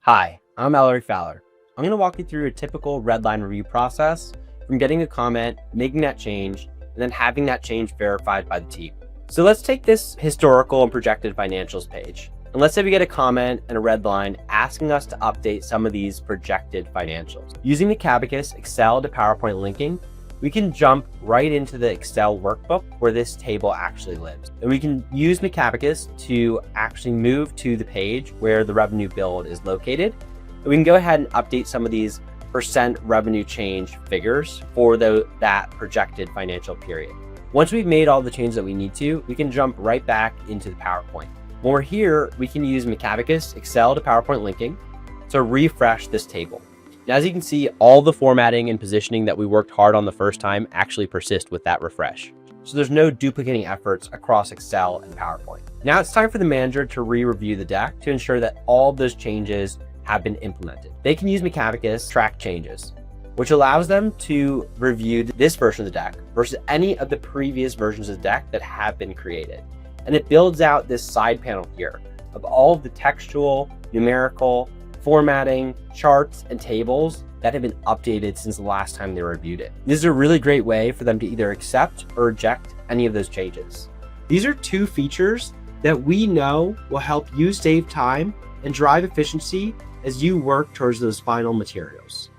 Hi, I'm Ellery Faller. I'm going to walk you through a typical redline review process from getting a comment, making that change, and then having that change verified by the team. So let's take this historical and projected financials page. And let's say we get a comment and a red line asking us to update some of these projected financials. Using Macabacus Excel to PowerPoint linking, we can jump right into the Excel workbook where this table actually lives. And we can use Macabacus to actually move to the page where the revenue build is located. And we can go ahead and update some of these percent revenue change figures for that projected financial period. Once we've made all the changes that we need to, we can jump right back into the PowerPoint. When we're here, we can use Macabacus Excel to PowerPoint linking to refresh this table. Now, as you can see, all the formatting and positioning that we worked hard on the first time actually persist with that refresh. So there's no duplicating efforts across Excel and PowerPoint. Now it's time for the manager to re-review the deck to ensure that all those changes have been implemented. They can use Macabacus track changes, which allows them to review this version of the deck versus any of the previous versions of the deck that have been created. And it builds out this side panel here of all of the textual, numerical, formatting, charts, and tables that have been updated since the last time they reviewed it. This is a really great way for them to either accept or reject any of those changes. These are two features that we know will help you save time and drive efficiency as you work towards those final materials.